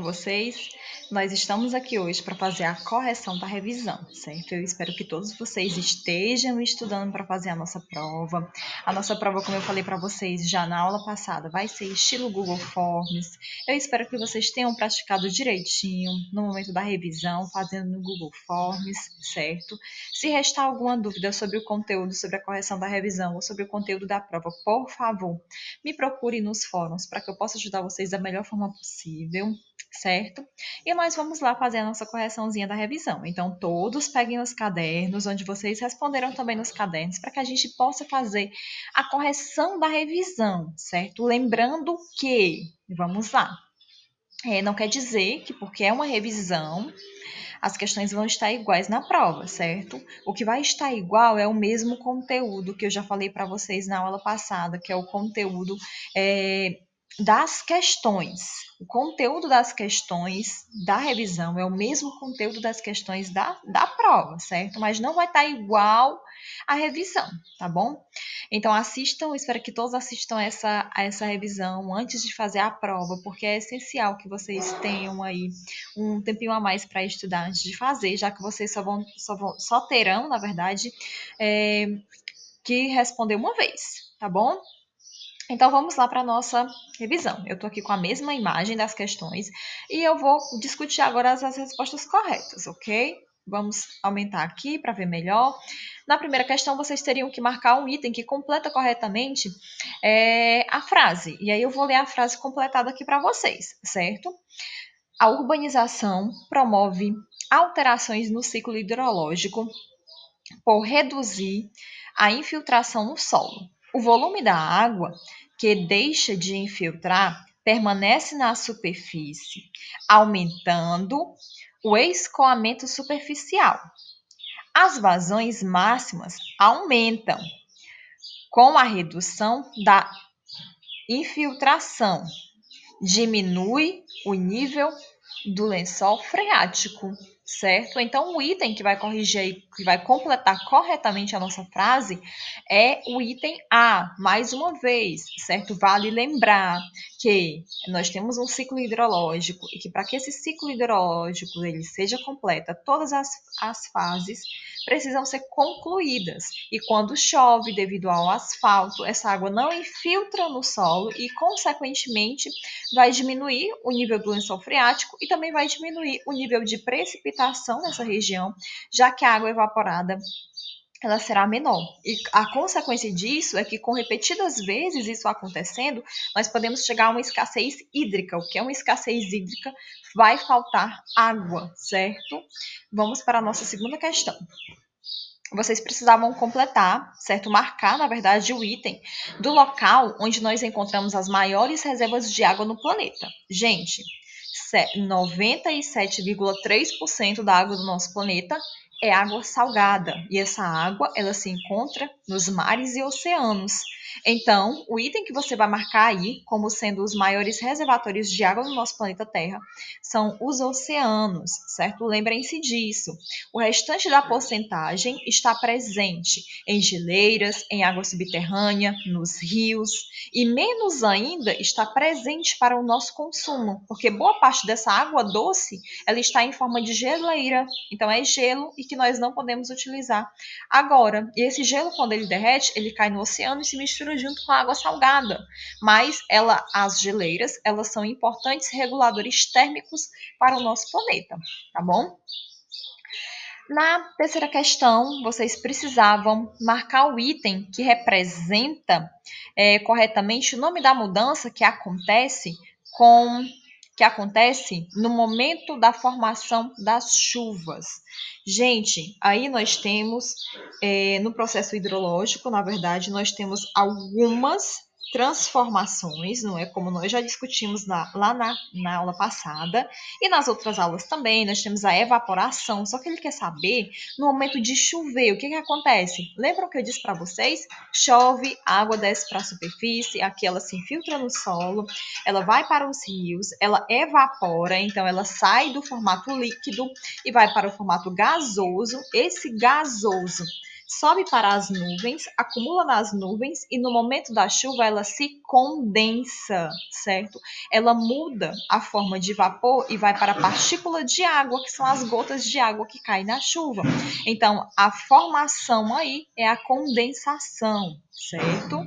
Vocês, nós estamos aqui hoje para fazer a correção da revisão, certo? Eu espero que todos vocês estejam estudando para fazer a nossa prova. A nossa prova, como eu falei para vocês já na aula passada, vai ser estilo Google Forms. Eu espero que vocês tenham praticado direitinho no momento da revisão, fazendo no Google Forms, certo? Se restar alguma dúvida sobre o conteúdo, sobre a correção da revisão ou sobre o conteúdo da prova, por favor, me procure nos fóruns para que eu possa ajudar vocês da melhor forma possível, certo? E nós vamos lá fazer a nossa correçãozinha da revisão. Então, todos peguem os cadernos, onde vocês responderam também nos cadernos, para que a gente possa fazer a correção da revisão, certo? Lembrando que, vamos lá, não quer dizer que porque é uma revisão, as questões vão estar iguais na prova, certo? O que vai estar igual é o mesmo conteúdo que eu já falei para vocês na aula passada, que é o conteúdo das questões. O conteúdo das questões da revisão é o mesmo conteúdo das questões da prova, certo? Mas não vai estar igual à revisão, tá bom? Então, assistam, espero que todos assistam a essa revisão antes de fazer a prova, porque é essencial que vocês tenham aí um tempinho a mais para estudar antes de fazer, já que vocês só terão, na verdade, que responder uma vez, tá bom? Então, vamos lá para a nossa revisão. Eu estou aqui com a mesma imagem das questões e eu vou discutir agora as respostas corretas, ok? Vamos aumentar aqui para ver melhor. Na primeira questão, vocês teriam que marcar um item que completa corretamente a frase. E aí eu vou ler a frase completada aqui para vocês, certo? A urbanização promove alterações no ciclo hidrológico por reduzir a infiltração no solo. O volume da água que deixa de infiltrar permanece na superfície, aumentando o escoamento superficial. As vazões máximas aumentam com a redução da infiltração. Diminui o nível do lençol freático, certo? Então, o item que vai corrigir, que vai completar corretamente a nossa frase é o item A, mais uma vez, certo? Vale lembrar que nós temos um ciclo hidrológico e que para que esse ciclo hidrológico ele seja completo, todas as fases precisam ser concluídas. E quando chove devido ao asfalto, essa água não infiltra no solo e, consequentemente, vai diminuir o nível do lençol freático e também vai diminuir o nível de precipitação nessa região, já que a água evaporada ela será menor. E a consequência disso é que, com repetidas vezes isso acontecendo, nós podemos chegar a uma escassez hídrica. O que é uma escassez hídrica? Vai faltar água, certo? Vamos para a nossa segunda questão. Vocês precisavam completar, certo? Marcar, na verdade, o item do local onde nós encontramos as maiores reservas de água no planeta. Gente, 97,3% da água do nosso planeta é água salgada. E essa água, ela se encontra nos mares e oceanos. Então, o item que você vai marcar aí como sendo os maiores reservatórios de água no nosso planeta Terra são os oceanos, certo? Lembrem-se disso. O restante da porcentagem está presente em geleiras, em água subterrânea, nos rios, e menos ainda está presente para o nosso consumo, porque boa parte dessa água doce ela está em forma de geleira, então é gelo e que nós não podemos utilizar agora. E esse gelo, quando ele derrete, ele cai no oceano e se mistura junto com a água salgada. Mas as geleiras, elas são importantes reguladores térmicos para o nosso planeta, tá bom? Na terceira questão, vocês precisavam marcar o item que representa corretamente o nome da mudança que acontece no momento da formação das chuvas. Gente, aí nós temos, no processo hidrológico, na verdade, nós temos algumas transformações, não é? Como nós já discutimos lá na aula passada, e nas outras aulas também, nós temos a evaporação, só que ele quer saber, no momento de chover, o que acontece? Lembram que eu disse para vocês? Chove, a água desce para a superfície, aqui ela se infiltra no solo, ela vai para os rios, ela evapora, então ela sai do formato líquido e vai para o formato gasoso. Esse gasoso sobe para as nuvens, acumula nas nuvens e no momento da chuva ela se condensa, certo? Ela muda a forma de vapor e vai para a partícula de água, que são as gotas de água que caem na chuva. Então, a formação aí é a condensação, certo?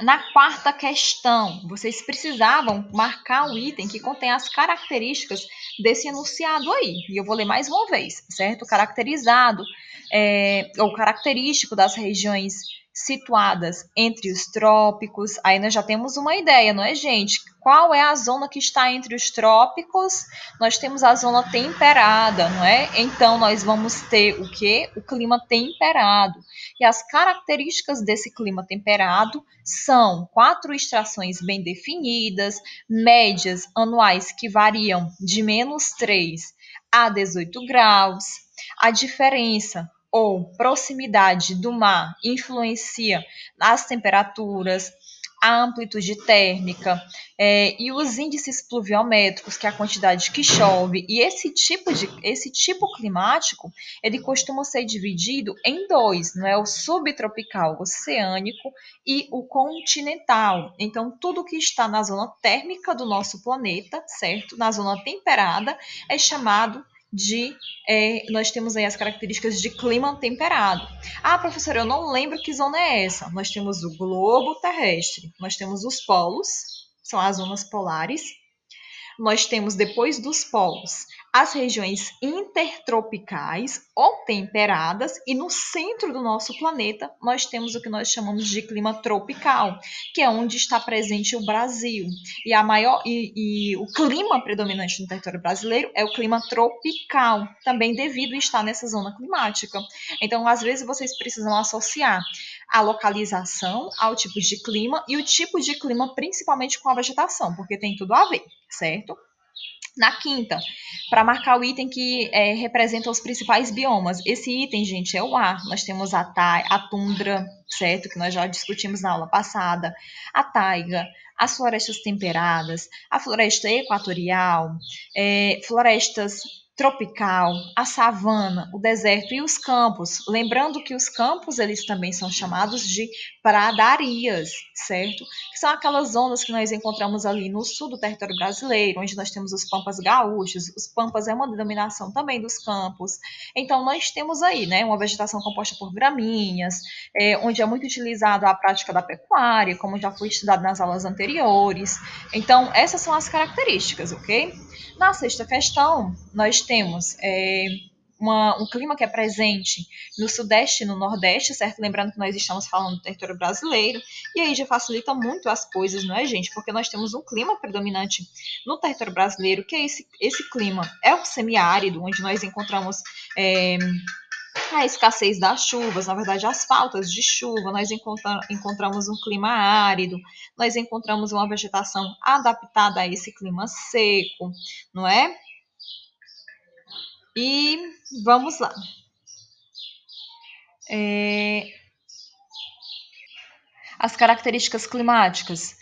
Na quarta questão, vocês precisavam marcar o item que contém as características desse enunciado aí. E eu vou ler mais uma vez, certo? Caracterizado, ou característico das regiões situadas entre os trópicos. Aí nós já temos uma ideia, não é, gente? Qual é a zona que está entre os trópicos? Nós temos a zona temperada, não é? Então, nós vamos ter o quê? O clima temperado. E as características desse clima temperado são 4 estações bem definidas, médias anuais que variam de -3 a 18 graus. A diferença ou proximidade do mar influencia nas temperaturas, a amplitude térmica e os índices pluviométricos, que é a quantidade que chove. E esse tipo climático, ele costuma ser dividido em dois, não é? O subtropical oceânico e o continental. Então, tudo que está na zona térmica do nosso planeta, certo? Na zona temperada, é chamado de nós temos aí as características de clima temperado. Ah, professora, eu não lembro que zona é essa. Nós temos o globo terrestre, nós temos os polos, são as zonas polares. Nós temos, depois dos polos, as regiões intertropicais ou temperadas, e no centro do nosso planeta nós temos o que nós chamamos de clima tropical, que é onde está presente o Brasil. E o clima predominante no território brasileiro é o clima tropical, também devido a estar nessa zona climática. Então, às vezes, vocês precisam associar a localização ao tipo de clima e o tipo de clima principalmente com a vegetação, porque tem tudo a ver, certo? Na quinta, para marcar o item que representa os principais biomas. Esse item, gente, é o ar. Nós temos a tundra, certo? Que nós já discutimos na aula passada. A taiga, as florestas temperadas, a floresta equatorial, florestas tropical, a savana, o deserto e os campos. Lembrando que os campos, eles também são chamados de pradarias, certo? Que são aquelas zonas que nós encontramos ali no sul do território brasileiro, onde nós temos os pampas gaúchos. Os pampas é uma denominação também dos campos. Então, nós temos aí, né, uma vegetação composta por gramíneas, onde é muito utilizado a prática da pecuária, como já foi estudado nas aulas anteriores. Então, essas são as características, ok? Na sexta questão, nós temos um clima que é presente no sudeste e no nordeste, certo? Lembrando que nós estamos falando do território brasileiro, e aí já facilita muito as coisas, não é, gente? Porque nós temos um clima predominante no território brasileiro, que é esse clima é o semiárido, onde nós encontramos a escassez das chuvas, na verdade, as faltas de chuva, nós encontramos um clima árido, nós encontramos uma vegetação adaptada a esse clima seco, não é? E vamos lá. As características climáticas.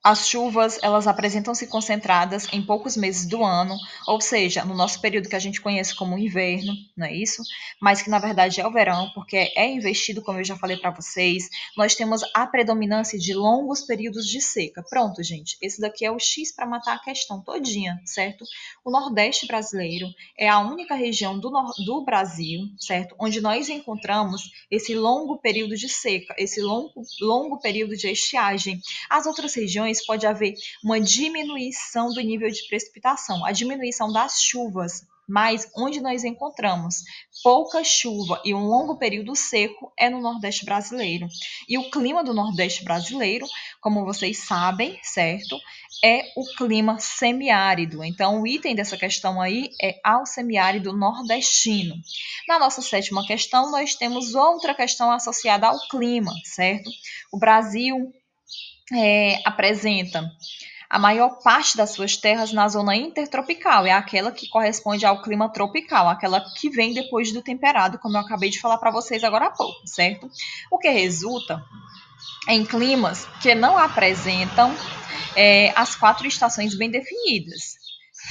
As chuvas, elas apresentam-se concentradas em poucos meses do ano, ou seja, no nosso período que a gente conhece como inverno, não é isso? Mas que na verdade é o verão, porque é investido, como eu já falei para vocês. Nós temos a predominância de longos períodos de seca. Pronto, gente, esse daqui é o X para matar a questão todinha, certo? O Nordeste brasileiro é a única região do Brasil, certo? Onde nós encontramos esse longo período de seca, esse longo período de estiagem. As outras regiões pode haver uma diminuição do nível de precipitação, a diminuição das chuvas, mas onde nós encontramos pouca chuva e um longo período seco é no Nordeste brasileiro. E o clima do Nordeste brasileiro, como vocês sabem, certo? É o clima semiárido. Então, o item dessa questão aí é ao semiárido nordestino. Na nossa sétima questão, nós temos outra questão associada ao clima, certo? O Brasil apresenta a maior parte das suas terras na zona intertropical, é aquela que corresponde ao clima tropical, aquela que vem depois do temperado, como eu acabei de falar para vocês agora há pouco, certo? O que resulta em climas que não apresentam as 4 estações bem definidas.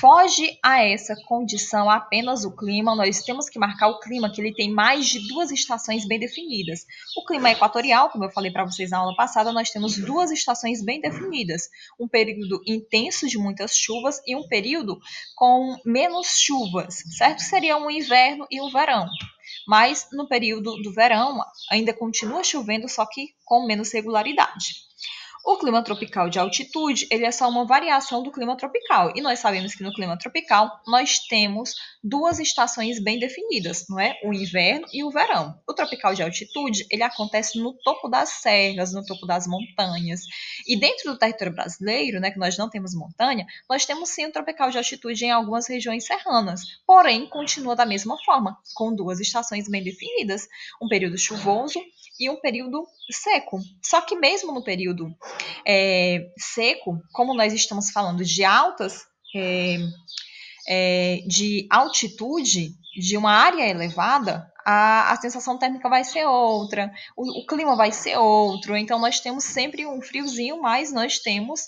foge a essa condição apenas o clima, nós temos que marcar o clima, que ele tem mais de 2 estações bem definidas. O clima equatorial, como eu falei para vocês na aula passada, nós temos 2 estações bem definidas. Um período intenso de muitas chuvas e um período com menos chuvas, certo? Seria um inverno e um verão. Mas no período do verão ainda continua chovendo, só que com menos regularidade. O clima tropical de altitude, ele é só uma variação do clima tropical. E nós sabemos que no clima tropical nós temos 2 estações bem definidas, não é? O inverno e o verão. O tropical de altitude, ele acontece no topo das serras, no topo das montanhas. E dentro do território brasileiro, né, que nós não temos montanha, nós temos sim o tropical de altitude em algumas regiões serranas. Porém, continua da mesma forma, com 2 estações bem definidas, um período chuvoso e um período seco. Só que mesmo no período seco, como nós estamos falando de de altitude, de uma área elevada, a sensação térmica vai ser outra, o clima vai ser outro, então nós temos sempre um friozinho, mas nós temos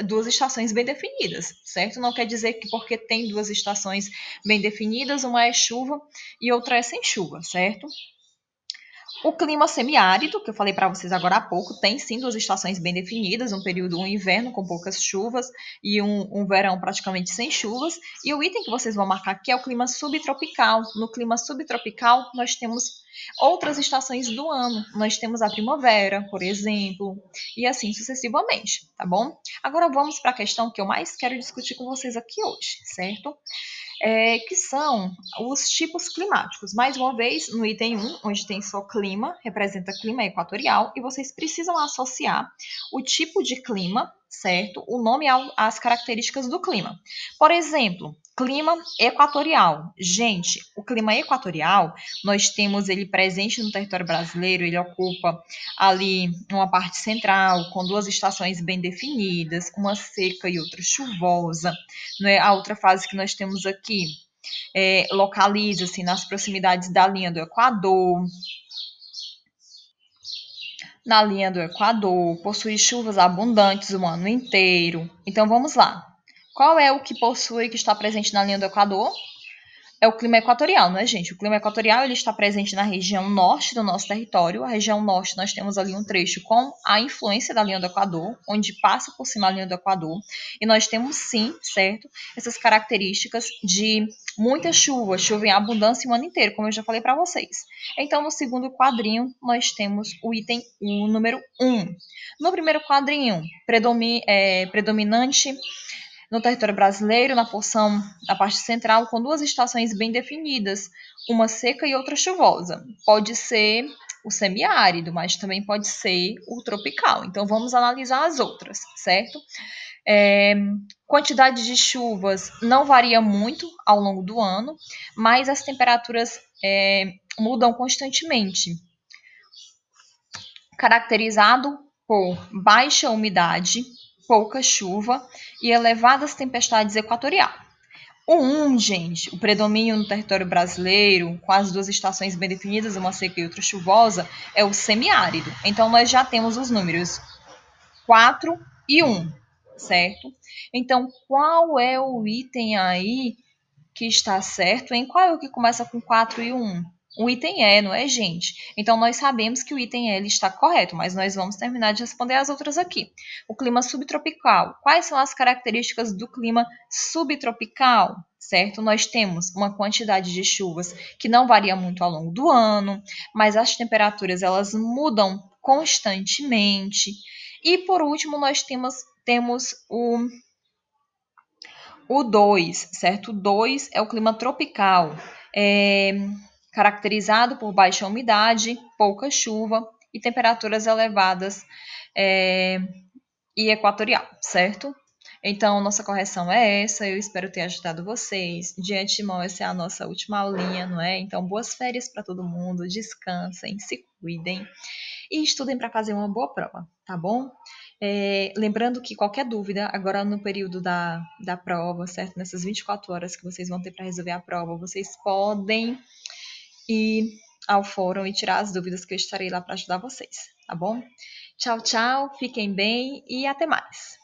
2 estações bem definidas, certo? Não quer dizer que porque tem 2 estações bem definidas, uma é chuva e outra é sem chuva, certo? O clima semiárido, que eu falei para vocês agora há pouco, tem sim 2 estações bem definidas, um inverno com poucas chuvas e um verão praticamente sem chuvas. E o item que vocês vão marcar aqui é o clima subtropical. No clima subtropical, nós temos outras estações do ano. Nós temos a primavera, por exemplo, e assim sucessivamente, tá bom? Agora vamos para a questão que eu mais quero discutir com vocês aqui hoje, certo? Que são os tipos climáticos. Mais uma vez, no item 1, onde tem só clima, representa clima equatorial, e vocês precisam associar o tipo de clima, certo? O nome às características do clima. Por exemplo, clima equatorial. Gente, o clima equatorial, nós temos ele presente no território brasileiro, ele ocupa ali uma parte central, com 2 estações bem definidas, uma seca e outra chuvosa. Né? A outra fase que nós temos aqui localiza-se nas proximidades da linha do Equador. Na linha do Equador, possui chuvas abundantes o ano inteiro. Então vamos lá. Qual é o que possui, que está presente na linha do Equador? É o clima equatorial, né, gente? O clima equatorial ele está presente na região norte do nosso território. A região norte nós temos ali um trecho com a influência da linha do Equador, onde passa por cima a linha do Equador. E nós temos sim, certo, essas características de muita chuva, chuva em abundância o ano inteiro, como eu já falei para vocês. Então, no segundo quadrinho, nós temos o número 1. No primeiro quadrinho, predominante no território brasileiro, na porção da parte central, com 2 estações bem definidas, uma seca e outra chuvosa. Pode ser o semiárido, mas também pode ser o tropical. Então, vamos analisar as outras, certo? Quantidade de chuvas não varia muito ao longo do ano, mas as temperaturas mudam constantemente. Caracterizado por baixa umidade, pouca chuva e elevadas tempestades equatoriais. O 1, gente, o predomínio no território brasileiro, com as 2 estações bem definidas, uma seca e outra chuvosa, é o semiárido. Então, nós já temos os números 4 e 1, certo? Então, qual é o item aí que está certo, hein? Qual é o que começa com 4 e 1? O item E, não é, gente? Então, nós sabemos que o item E ele está correto, mas nós vamos terminar de responder as outras aqui. O clima subtropical. Quais são as características do clima subtropical? Certo? Nós temos uma quantidade de chuvas que não varia muito ao longo do ano, mas as temperaturas elas mudam constantemente. E, por último, nós temos o 2, certo? O 2 é o clima tropical, caracterizado por baixa umidade, pouca chuva e temperaturas elevadas e equatorial, certo? Então, nossa correção é essa. Eu espero ter ajudado vocês. De antemão, essa é a nossa última aulinha, não é? Então, boas férias para todo mundo. Descansem, se cuidem e estudem para fazer uma boa prova, tá bom? Lembrando que qualquer dúvida, agora no período da prova, certo? Nessas 24 horas que vocês vão ter para resolver a prova, vocês podem ir ao fórum e tirar as dúvidas que eu estarei lá para ajudar vocês, tá bom? Tchau, tchau, fiquem bem e até mais!